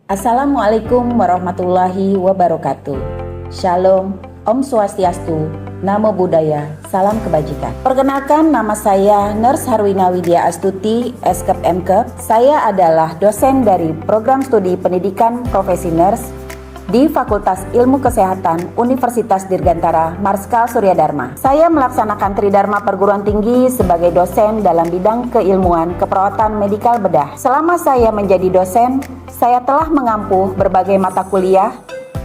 Assalamualaikum warahmatullahi wabarakatuh. Shalom, Om Swastiastu, Namo Buddhaya, Salam Kebajikan. Perkenalkan, nama saya Nurse Harwina Widya Astuti, Eskep MKep. Saya adalah dosen dari Program Studi Pendidikan Profesi Nurse di Fakultas Ilmu Kesehatan Universitas Dirgantara Marskal Surya Dharma. Saya melaksanakan Tridharma Perguruan Tinggi sebagai dosen dalam bidang keilmuan keperawatan medikal bedah. Selama saya menjadi dosen, saya telah mengampu berbagai mata kuliah.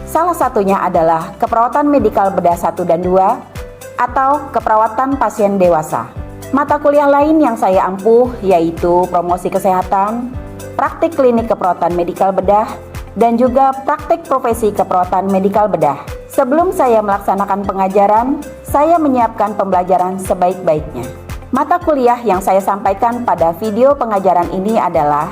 Salah satunya adalah keperawatan medikal bedah 1 dan 2 atau keperawatan pasien dewasa. Mata kuliah lain yang saya ampuh yaitu promosi kesehatan, praktik klinik keperawatan medikal bedah, dan juga praktik profesi keperawatan medikal bedah. Sebelum saya melaksanakan pengajaran, saya menyiapkan pembelajaran sebaik-baiknya. Mata kuliah yang saya sampaikan pada video pengajaran ini adalah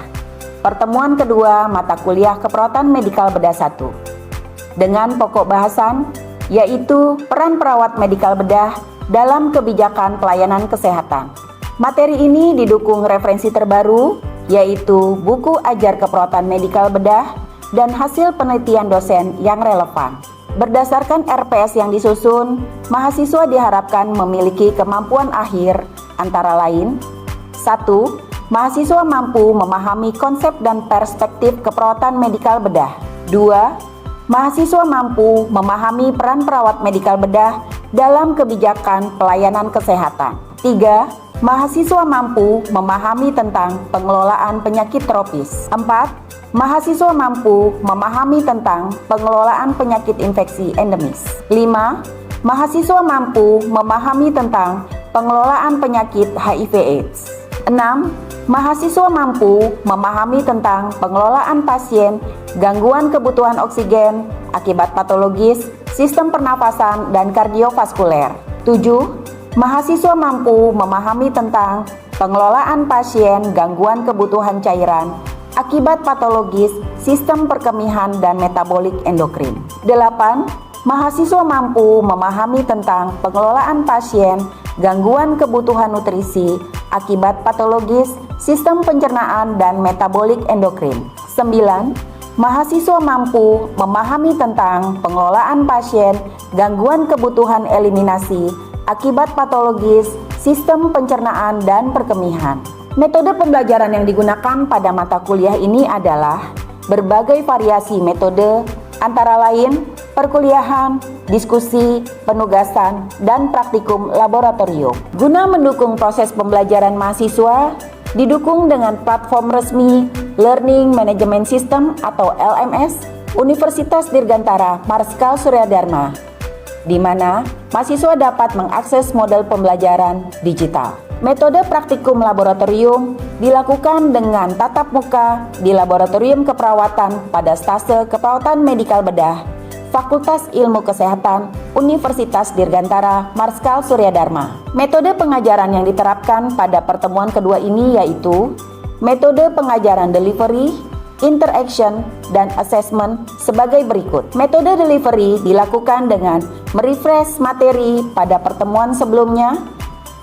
pertemuan kedua mata kuliah keperawatan medikal bedah 1 dengan pokok bahasan yaitu peran perawat medikal bedah dalam kebijakan pelayanan kesehatan. Materi ini didukung referensi terbaru yaitu buku ajar keperawatan medikal bedah dan hasil penelitian dosen yang relevan. Berdasarkan RPS yang disusun, mahasiswa diharapkan memiliki kemampuan akhir antara lain: 1. Mahasiswa mampu memahami konsep dan perspektif keperawatan medikal bedah. 2. Mahasiswa mampu memahami peran perawat medikal bedah dalam kebijakan pelayanan kesehatan. 3. Mahasiswa mampu memahami tentang pengelolaan penyakit tropis. 4. Mahasiswa mampu memahami tentang pengelolaan penyakit infeksi endemis. 5. Mahasiswa mampu memahami tentang pengelolaan penyakit HIV/AIDS. 6. Mahasiswa mampu memahami tentang pengelolaan pasien gangguan kebutuhan oksigen akibat patologis, sistem pernafasan, dan kardiovaskuler. 7. Mahasiswa mampu memahami tentang pengelolaan pasien gangguan kebutuhan cairan akibat patologis, sistem perkemihan, dan metabolik endokrin. 8. Mahasiswa mampu memahami tentang pengelolaan pasien gangguan kebutuhan nutrisi akibat patologis, sistem pencernaan, dan metabolik endokrin. 9. Mahasiswa mampu memahami tentang pengelolaan pasien gangguan kebutuhan eliminasi akibat patologis, sistem pencernaan, dan perkemihan. Metode pembelajaran yang digunakan pada mata kuliah ini adalah berbagai variasi metode, antara lain perkuliahan, diskusi, penugasan, dan praktikum laboratorium. Guna mendukung proses pembelajaran mahasiswa, didukung dengan platform resmi Learning Management System atau LMS Universitas Dirgantara Marskal Surya Dharma, di mana mahasiswa dapat mengakses model pembelajaran digital. Metode praktikum laboratorium dilakukan dengan tatap muka di Laboratorium Keperawatan pada stase keperawatan medikal bedah Fakultas Ilmu Kesehatan Universitas Dirgantara Marskal Surya Dharma. Metode pengajaran yang diterapkan pada pertemuan kedua ini yaitu metode pengajaran delivery, interaction, dan assessment sebagai berikut. Metode delivery dilakukan dengan merefresh materi pada pertemuan sebelumnya,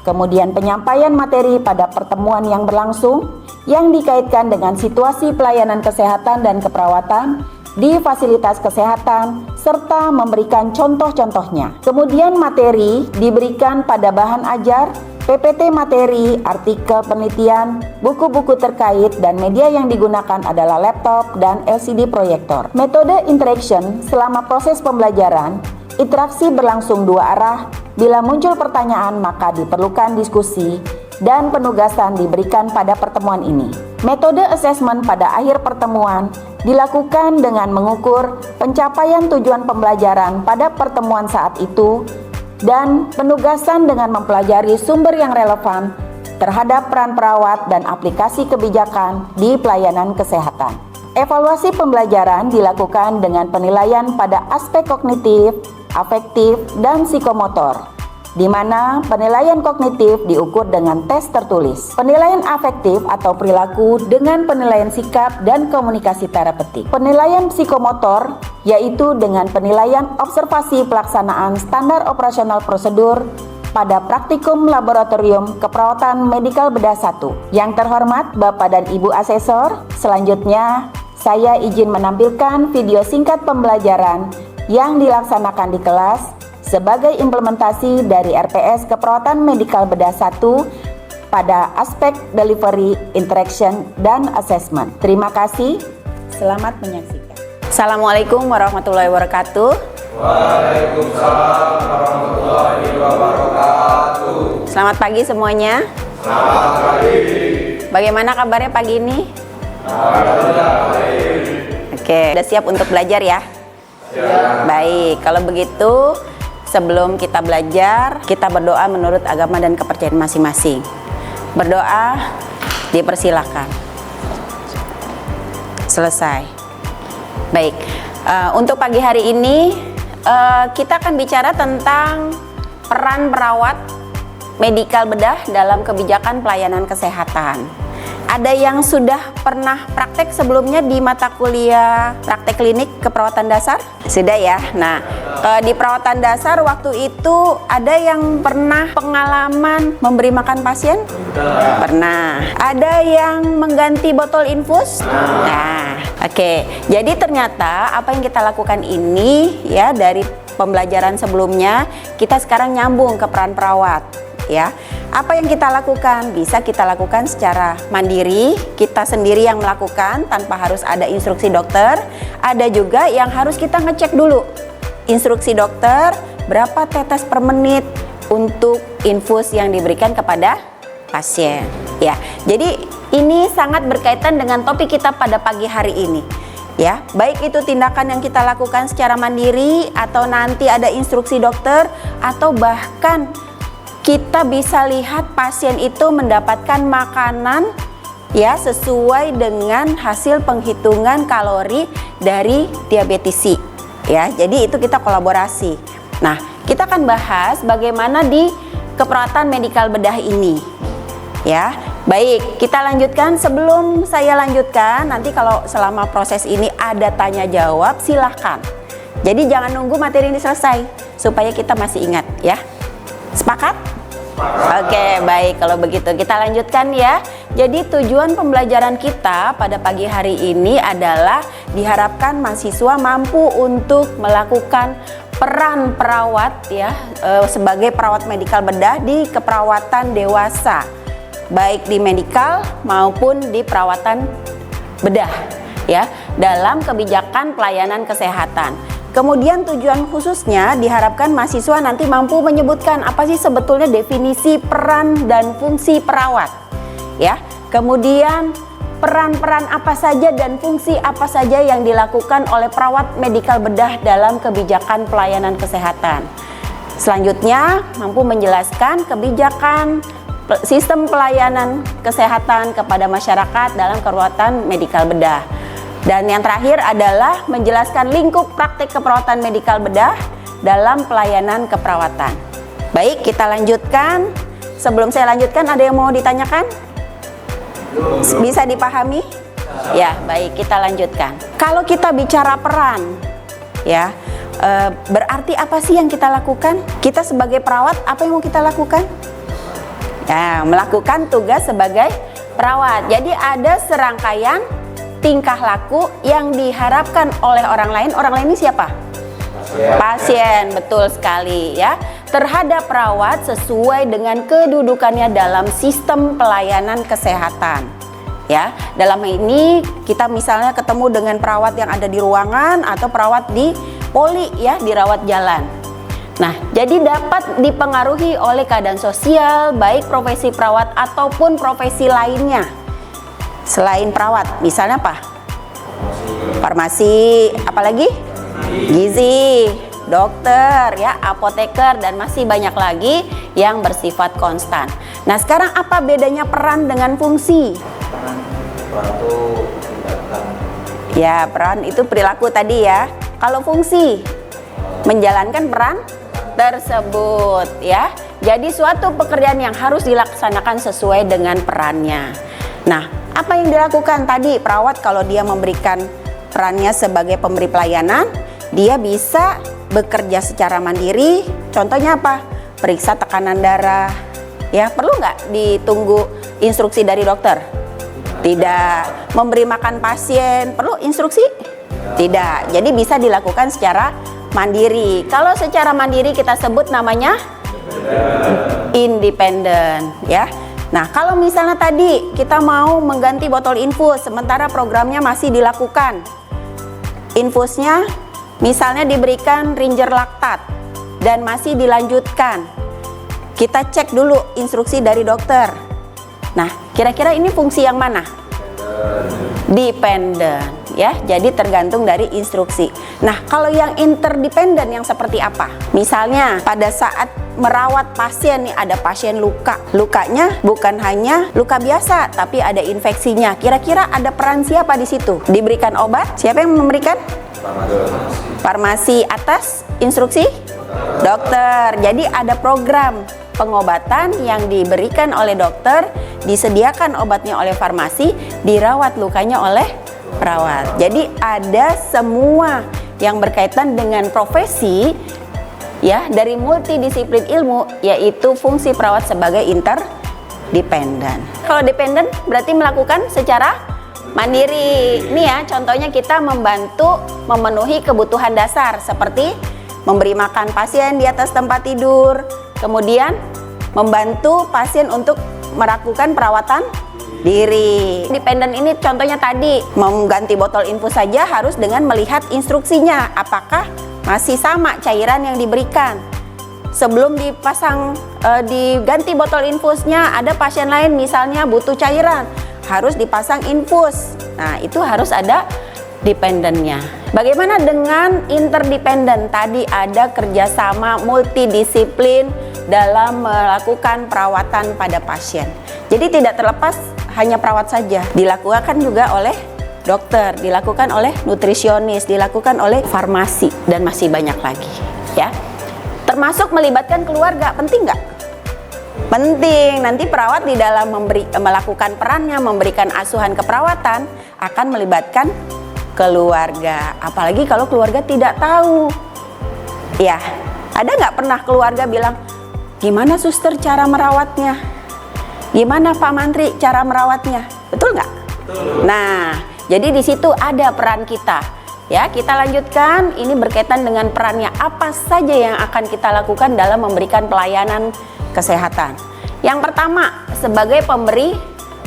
kemudian penyampaian materi pada pertemuan yang berlangsung yang dikaitkan dengan situasi pelayanan kesehatan dan keperawatan di fasilitas kesehatan serta memberikan contoh-contohnya. Kemudian materi diberikan pada bahan ajar, PPT materi, artikel penelitian, buku-buku terkait, dan media yang digunakan adalah laptop dan LCD proyektor. Metode interaction selama proses pembelajaran, interaksi berlangsung dua arah. Bila muncul pertanyaan maka diperlukan diskusi dan penugasan diberikan pada pertemuan ini. Metode assessment pada akhir pertemuan dilakukan dengan mengukur pencapaian tujuan pembelajaran pada pertemuan saat itu dan penugasan dengan mempelajari sumber yang relevan terhadap peran perawat dan aplikasi kebijakan di pelayanan kesehatan. Evaluasi pembelajaran dilakukan dengan penilaian pada aspek kognitif, afektif, dan psikomotor, di mana penilaian kognitif diukur dengan tes tertulis, penilaian afektif atau perilaku dengan penilaian sikap dan komunikasi terapeutik, penilaian psikomotor yaitu dengan penilaian observasi pelaksanaan standar operasional prosedur pada praktikum laboratorium keperawatan medikal bedah 1. Yang terhormat Bapak dan Ibu Asesor, selanjutnya Saya izin menampilkan video singkat pembelajaran yang dilaksanakan di kelas sebagai implementasi dari RPS Keperawatan Medikal Bedah 1 pada aspek delivery, interaction, dan assessment. Terima kasih, selamat menyaksikan. Assalamualaikum warahmatullahi wabarakatuh. Waalaikumsalam warahmatullahi wabarakatuh. Selamat pagi semuanya. Selamat pagi. Bagaimana kabarnya pagi ini? Alhamdulillah baik. Oke, sudah siap untuk belajar ya? Siap. Baik, kalau begitu sebelum kita belajar, kita berdoa menurut agama dan kepercayaan masing-masing. Berdoa dipersilakan. Selesai. Baik, untuk pagi hari ini kita akan bicara tentang peran perawat medikal bedah dalam kebijakan pelayanan kesehatan. Ada yang sudah pernah praktek sebelumnya di mata kuliah praktek klinik keperawatan dasar? Sudah ya. Nah, di perawatan dasar waktu itu ada yang pernah pengalaman memberi makan pasien? Pernah. Ada yang mengganti botol infus? Nah, oke. Jadi ternyata apa yang kita lakukan ini ya dari pembelajaran sebelumnya, kita sekarang nyambung ke peran perawat ya. Apa yang kita lakukan? Bisa kita lakukan secara mandiri, kita sendiri yang melakukan tanpa harus ada instruksi dokter. Ada juga yang harus kita ngecek dulu instruksi dokter, berapa tetes per menit untuk infus yang diberikan kepada pasien. Ya, jadi ini sangat berkaitan dengan topik kita pada pagi hari ini. Ya, baik itu tindakan yang kita lakukan secara mandiri atau nanti ada instruksi dokter atau bahkan kita bisa lihat pasien itu mendapatkan makanan ya sesuai dengan hasil penghitungan kalori dari diabetisi ya. Jadi itu kita kolaborasi. Nah, kita akan bahas bagaimana di keperawatan medikal bedah ini. Ya. Baik, kita lanjutkan. Sebelum saya lanjutkan, nanti kalau selama proses ini ada tanya jawab silahkan. Jadi jangan nunggu materi ini selesai supaya kita masih ingat ya. Sepakat? Oke, baik, kalau begitu kita lanjutkan ya. Jadi tujuan pembelajaran kita pada pagi hari ini adalah diharapkan mahasiswa mampu untuk melakukan peran perawat ya sebagai perawat medikal bedah di keperawatan dewasa, baik di medikal maupun di perawatan bedah ya dalam kebijakan pelayanan kesehatan. Kemudian tujuan khususnya diharapkan mahasiswa nanti mampu menyebutkan apa sih sebetulnya definisi peran dan fungsi perawat ya. Kemudian peran-peran apa saja dan fungsi apa saja yang dilakukan oleh perawat medikal bedah dalam kebijakan pelayanan kesehatan. Selanjutnya mampu menjelaskan kebijakan sistem pelayanan kesehatan kepada masyarakat dalam keperawatan medikal bedah. Dan yang terakhir adalah menjelaskan lingkup praktik keperawatan medikal bedah dalam pelayanan keperawatan. Baik, kita lanjutkan. Sebelum saya lanjutkan, ada yang mau ditanyakan? Bisa dipahami? Ya, baik, kita lanjutkan. Kalau kita bicara peran, ya, berarti apa sih yang kita lakukan? Kita sebagai perawat, apa yang mau kita lakukan? Ya, melakukan tugas sebagai perawat. Jadi ada serangkaian tingkah laku yang diharapkan oleh orang lain. Orang lain ini siapa? Pasien, betul sekali ya. Terhadap perawat sesuai dengan kedudukannya dalam sistem pelayanan kesehatan. Ya, dalam ini kita misalnya ketemu dengan perawat yang ada di ruangan atau perawat di poli ya, dirawat jalan. Nah, jadi dapat dipengaruhi oleh keadaan sosial, baik profesi perawat ataupun profesi lainnya. Selain perawat, misalnya apa? Farmasi, apalagi? Gizi, dokter, ya, apoteker, dan masih banyak lagi yang bersifat konstan. Nah, sekarang apa bedanya peran dengan fungsi? Peran itu tindakan. Ya, peran itu perilaku tadi ya. Kalau fungsi, menjalankan peran tersebut ya. Jadi suatu pekerjaan yang harus dilaksanakan sesuai dengan perannya. Nah, apa yang dilakukan tadi perawat kalau dia memberikan perannya sebagai pemberi pelayanan, dia bisa bekerja secara mandiri. Contohnya apa? Periksa tekanan darah. Ya, perlu nggak ditunggu instruksi dari dokter? Tidak. Memberi makan pasien perlu instruksi? Tidak. Jadi bisa dilakukan secara mandiri. Kalau secara mandiri kita sebut namanya independen, ya. Nah, kalau misalnya tadi kita mau mengganti botol infus sementara programnya masih dilakukan. Infusnya misalnya diberikan Ringer laktat dan masih dilanjutkan. Kita cek dulu instruksi dari dokter. Nah, kira-kira ini fungsi yang mana? Dependen, ya. Jadi tergantung dari instruksi. Nah, kalau yang interdependen yang seperti apa? Misalnya pada saat merawat pasien nih, ada pasien luka. Lukanya bukan hanya luka biasa, tapi ada infeksinya. Kira-kira ada peran siapa di situ? Diberikan obat? Siapa yang memberikan? Farmasi atas instruksi dokter. Jadi ada program pengobatan yang diberikan oleh dokter, disediakan obatnya oleh farmasi, dirawat lukanya oleh perawat. Jadi ada semua yang berkaitan dengan profesi, ya, dari multidisiplin ilmu, yaitu fungsi perawat sebagai interdependen. Kalau dependen berarti melakukan secara mandiri. Nih ya, contohnya kita membantu memenuhi kebutuhan dasar seperti memberi makan pasien di atas tempat tidur, kemudian membantu pasien untuk melakukan perawatan diri. Independen ini contohnya tadi, mengganti botol infus saja harus dengan melihat instruksinya, apakah masih sama cairan yang diberikan. Sebelum dipasang diganti botol infusnya, ada pasien lain misalnya butuh cairan, harus dipasang infus. Nah, itu harus ada dependennya. Bagaimana dengan interdependen? Tadi ada kerjasama multidisiplin dalam melakukan perawatan pada pasien. Jadi tidak terlepas hanya perawat saja, dilakukan juga oleh dokter, dilakukan oleh nutrisionis, dilakukan oleh farmasi, dan masih banyak lagi, ya. Termasuk melibatkan keluarga, penting nggak? Penting. Nanti perawat di dalam melakukan perannya, memberikan asuhan keperawatan, akan melibatkan keluarga. Apalagi kalau keluarga tidak tahu. Ya, ada nggak pernah keluarga bilang, gimana suster cara merawatnya? Gimana Pak Mantri cara merawatnya? Betul nggak? Betul. Nah, jadi di situ ada peran kita. Ya, kita lanjutkan. Ini berkaitan dengan perannya apa saja yang akan kita lakukan dalam memberikan pelayanan kesehatan. Yang pertama, sebagai pemberi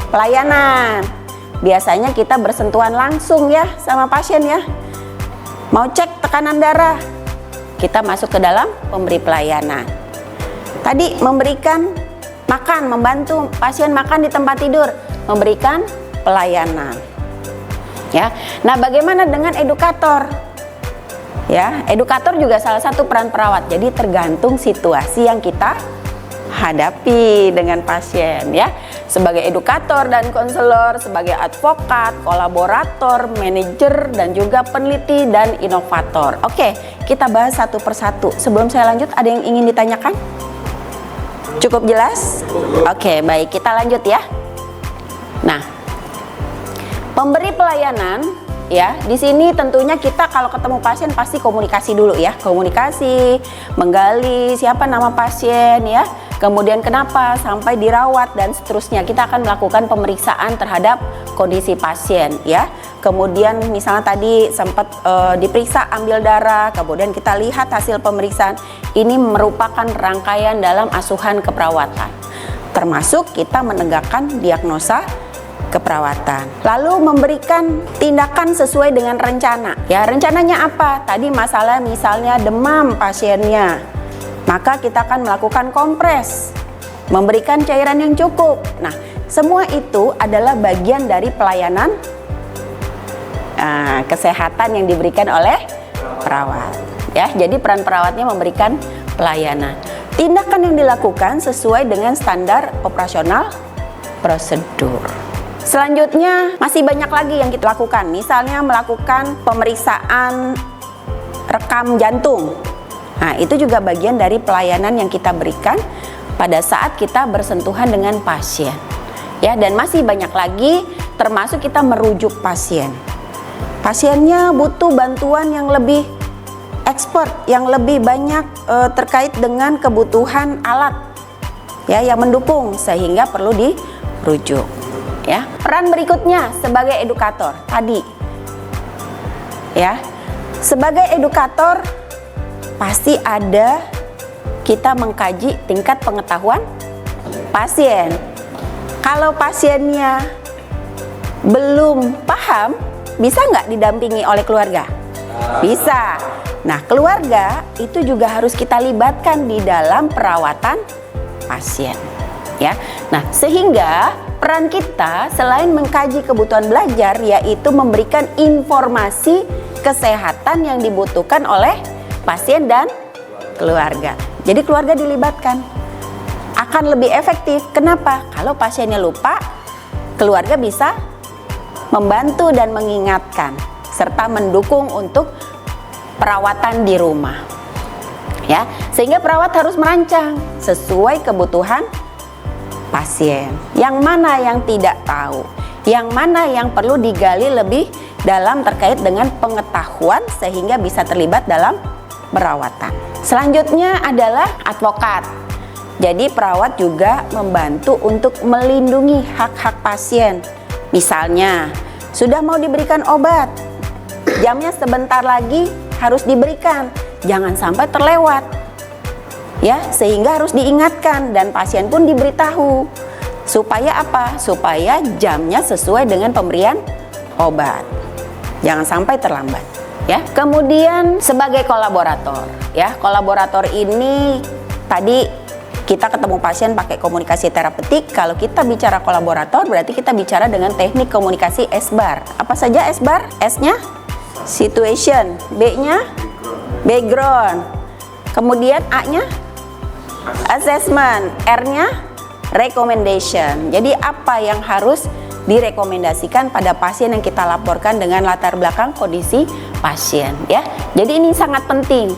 pelayanan. Biasanya kita bersentuhan langsung ya sama pasien ya. Mau cek tekanan darah, kita masuk ke dalam pemberi pelayanan. Tadi memberikan makan, membantu pasien makan di tempat tidur, memberikan pelayanan. Ya. Nah, bagaimana dengan edukator? Ya, edukator juga salah satu peran perawat. Jadi tergantung situasi yang kita hadapi dengan pasien ya. Sebagai edukator dan konselor, sebagai advokat, kolaborator, manajer, dan juga peneliti dan inovator. Oke, kita bahas satu persatu. Sebelum saya lanjut, ada yang ingin ditanyakan? Cukup jelas? Oke, baik, kita lanjut ya. Nah, pemberi pelayanan ya, di sini tentunya kita kalau ketemu pasien pasti komunikasi dulu ya. Komunikasi, menggali siapa nama pasien ya, kemudian kenapa sampai dirawat dan seterusnya. Kita akan melakukan pemeriksaan terhadap kondisi pasien ya. Kemudian misalnya tadi sempat diperiksa ambil darah, kemudian kita lihat hasil pemeriksaan. Ini merupakan rangkaian dalam asuhan keperawatan. Termasuk kita menegakkan diagnosa keperawatan. Lalu memberikan tindakan sesuai dengan rencana. Ya, rencananya apa? Tadi masalah misalnya demam pasiennya. Maka kita akan melakukan kompres, memberikan cairan yang cukup. Nah, semua itu adalah bagian dari pelayanan kesehatan yang diberikan oleh perawat. Ya, jadi peran perawatnya memberikan pelayanan. Tindakan yang dilakukan sesuai dengan standar operasional prosedur. Selanjutnya masih banyak lagi yang kita lakukan. Misalnya melakukan pemeriksaan rekam jantung. Nah, itu juga bagian dari pelayanan yang kita berikan pada saat kita bersentuhan dengan pasien. Ya, dan masih banyak lagi, termasuk kita merujuk pasien. Pasiennya butuh bantuan yang lebih expert, yang lebih banyak terkait dengan kebutuhan alat ya yang mendukung, sehingga perlu dirujuk. Ya, peran berikutnya sebagai edukator tadi. Ya. Sebagai edukator pasti ada kita mengkaji tingkat pengetahuan pasien. Kalau pasiennya belum paham, bisa nggak didampingi oleh keluarga? Bisa. Nah, keluarga itu juga harus kita libatkan di dalam perawatan pasien. Ya. Nah, sehingga peran kita selain mengkaji kebutuhan belajar, yaitu memberikan informasi kesehatan yang dibutuhkan oleh pasien dan keluarga. Jadi keluarga dilibatkan. Akan lebih efektif. Kenapa? Kalau pasiennya lupa, keluarga bisa membantu dan mengingatkan serta mendukung untuk perawatan di rumah. Ya, sehingga perawat harus merancang sesuai kebutuhan pasien. Yang mana yang tidak tahu, yang mana yang perlu digali lebih dalam terkait dengan pengetahuan sehingga bisa terlibat dalam perawatan. Selanjutnya adalah advokat. Jadi perawat juga membantu untuk melindungi hak-hak pasien. Misalnya, sudah mau diberikan obat, jamnya sebentar lagi harus diberikan, jangan sampai terlewat. Ya, sehingga harus diingatkan dan pasien pun diberitahu. Supaya apa? Supaya jamnya sesuai dengan pemberian obat. Jangan sampai terlambat, ya. Kemudian sebagai kolaborator, ya. Kolaborator ini tadi kita ketemu pasien pakai komunikasi terapeutik. Kalau kita bicara kolaborator berarti kita bicara dengan teknik komunikasi S-bar. Apa saja S-bar? S-nya situation, B-nya background. Kemudian A-nya assessment, R-nya recommendation. Jadi apa yang harus direkomendasikan pada pasien yang kita laporkan dengan latar belakang kondisi pasien, ya. Jadi ini sangat penting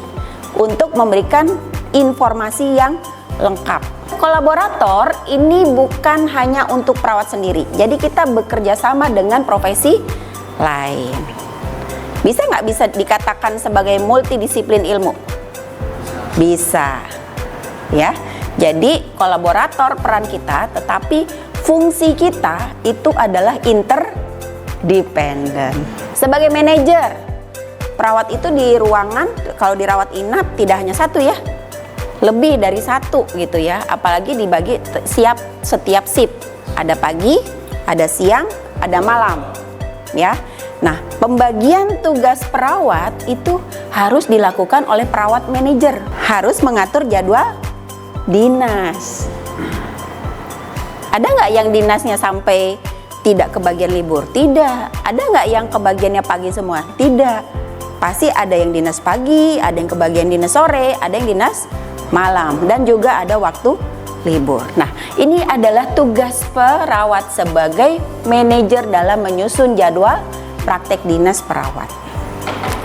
untuk memberikan informasi yang lengkap. Kolaborator ini bukan hanya untuk perawat sendiri. Jadi kita bekerja sama dengan profesi lain. Bisa nggak bisa dikatakan sebagai multidisiplin ilmu? Bisa, ya. Jadi kolaborator peran kita, tetapi fungsi kita itu adalah interdependen. Sebagai manajer, perawat itu di ruangan, kalau dirawat inap tidak hanya satu ya, lebih dari satu gitu ya. Apalagi dibagi setiap shift. Ada pagi, ada siang, ada malam, ya. Nah, pembagian tugas perawat itu harus dilakukan oleh perawat manajer, harus mengatur jadwal dinas. Ada nggak yang dinasnya sampai tidak kebagian libur? Tidak. Ada nggak yang kebagiannya pagi semua? Tidak. Pasti ada yang dinas pagi, ada yang kebagian dinas sore, ada yang dinas malam, dan juga ada waktu libur. Nah, ini adalah tugas perawat sebagai manajer dalam menyusun jadwal praktek dinas perawat.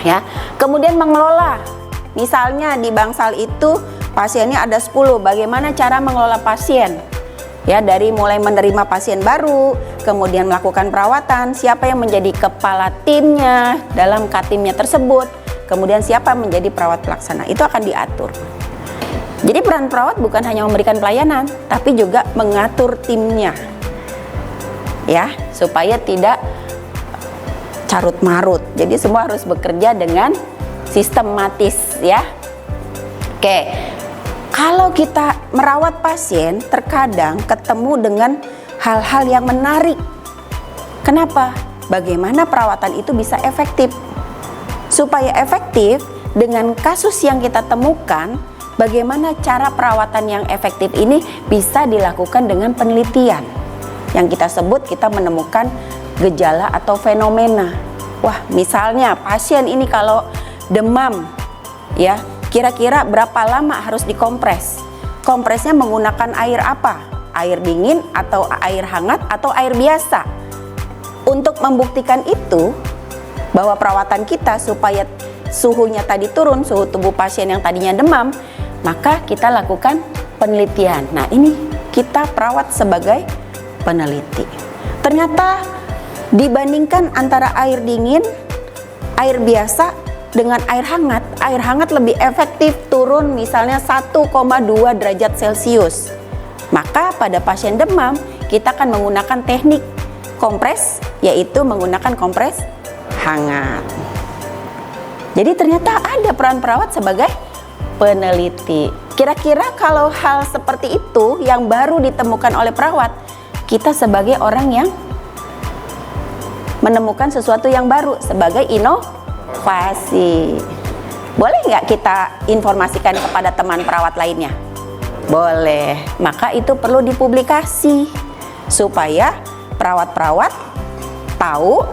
Ya. Kemudian mengelola. Misalnya di bangsal itu pasiennya ada 10, bagaimana cara mengelola pasien? Ya, dari mulai menerima pasien baru, kemudian melakukan perawatan, siapa yang menjadi kepala timnya dalam katimnya tersebut, kemudian siapa menjadi perawat pelaksana, itu akan diatur. Jadi peran perawat bukan hanya memberikan pelayanan, tapi juga mengatur timnya, ya, supaya tidak carut marut. Jadi semua harus bekerja dengan sistematis, ya. Oke. Kalau kita merawat pasien, terkadang ketemu dengan hal-hal yang menarik. Kenapa? Bagaimana perawatan itu bisa efektif? Supaya efektif, dengan kasus yang kita temukan, bagaimana cara perawatan yang efektif ini bisa dilakukan dengan penelitian. Yang kita sebut, kita menemukan gejala atau fenomena. Wah, misalnya pasien ini kalau demam, ya, kira-kira berapa lama harus dikompres? Kompresnya menggunakan air apa? Air dingin atau air hangat atau air biasa? Untuk membuktikan itu, bahwa perawatan kita supaya suhunya tadi turun, suhu tubuh pasien yang tadinya demam, maka kita lakukan penelitian. Nah, ini kita perawat sebagai peneliti. Ternyata dibandingkan antara air dingin, air biasa dengan air hangat lebih efektif turun misalnya 1,2 derajat Celcius. Maka pada pasien demam kita akan menggunakan teknik kompres, yaitu menggunakan kompres hangat. Jadi ternyata ada peran perawat sebagai peneliti. Kira-kira kalau hal seperti itu yang baru ditemukan oleh perawat, kita sebagai orang yang menemukan sesuatu yang baru sebagai inovasi. Boleh nggak kita informasikan kepada teman perawat lainnya? Boleh. Maka itu perlu dipublikasi supaya perawat-perawat tahu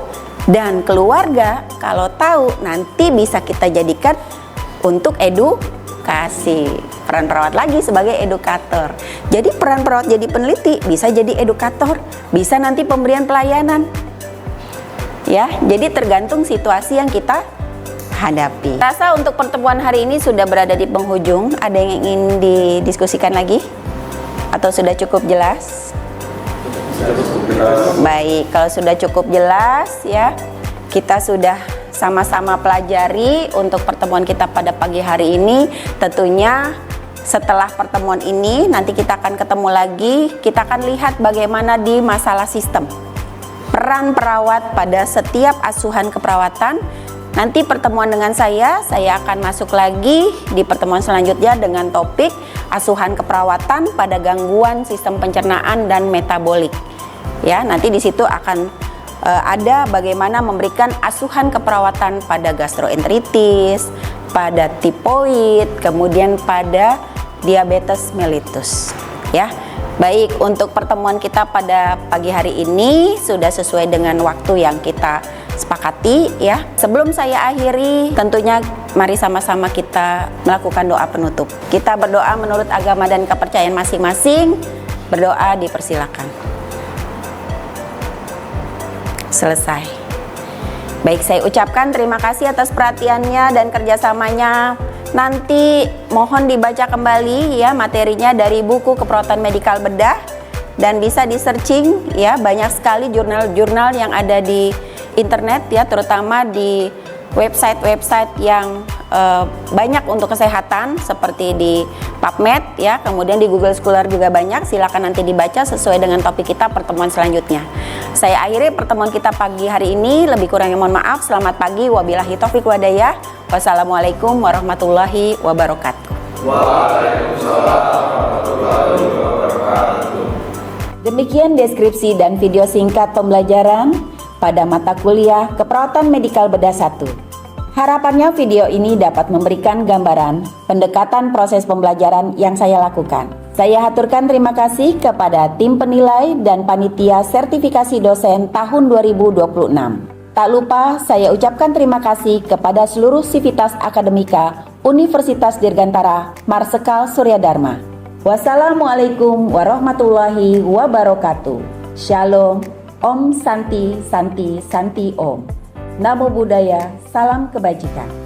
dan keluarga kalau tahu nanti bisa kita jadikan untuk edukasi. Peran perawat lagi sebagai edukator. Jadi peran perawat jadi peneliti, bisa jadi edukator, bisa nanti pemberian pelayanan. Ya, jadi tergantung situasi yang kita hadapi. Rasa untuk pertemuan hari ini sudah berada di penghujung. Ada yang ingin didiskusikan lagi? Atau sudah cukup jelas? Baik, kalau sudah cukup jelas ya, kita sudah sama-sama pelajari untuk pertemuan kita pada pagi hari ini. Tentunya setelah pertemuan ini nanti kita akan ketemu lagi, kita akan lihat bagaimana di masalah sistem peran perawat pada setiap asuhan keperawatan. Nanti pertemuan dengan saya akan masuk lagi di pertemuan selanjutnya dengan topik asuhan keperawatan pada gangguan sistem pencernaan dan metabolik. Ya, nanti di situ akan ada bagaimana memberikan asuhan keperawatan pada gastroenteritis, pada tipoid, kemudian pada diabetes mellitus. Ya. Baik, untuk pertemuan kita pada pagi hari ini sudah sesuai dengan waktu yang kita sepakati ya. Sebelum saya akhiri, tentunya mari sama-sama kita melakukan doa penutup. Kita berdoa menurut agama dan kepercayaan masing-masing. Berdoa dipersilakan. Selesai. Baik, saya ucapkan terima kasih atas perhatiannya dan kerjasamanya. Nanti mohon dibaca kembali ya materinya dari buku Keperawatan Medikal Bedah, dan bisa di searching ya, banyak sekali jurnal-jurnal yang ada di internet ya, terutama di website-website yang banyak untuk kesehatan seperti di PubMed ya, kemudian di Google Scholar juga banyak. Silakan nanti dibaca sesuai dengan topik kita pertemuan selanjutnya. Saya akhiri pertemuan kita pagi hari ini, lebih kurangnya mohon maaf. Selamat pagi, wabillahi taufiq walhidayah. Wassalamualaikum warahmatullahi wabarakatuh. Waalaikumsalam warahmatullahi wabarakatuh. Demikian deskripsi dan video singkat pembelajaran pada mata kuliah Keperawatan Medikal Bedah 1. Harapannya video ini dapat memberikan gambaran pendekatan proses pembelajaran yang saya lakukan. Saya haturkan terima kasih kepada tim penilai dan panitia sertifikasi dosen tahun 2026. Tak lupa saya ucapkan terima kasih kepada seluruh sivitas akademika Universitas Dirgantara Marsekal Surya Dharma. Wassalamualaikum warahmatullahi wabarakatuh. Shalom, Om Santi Santi Santi Om. Namo Buddhaya, salam kebajikan.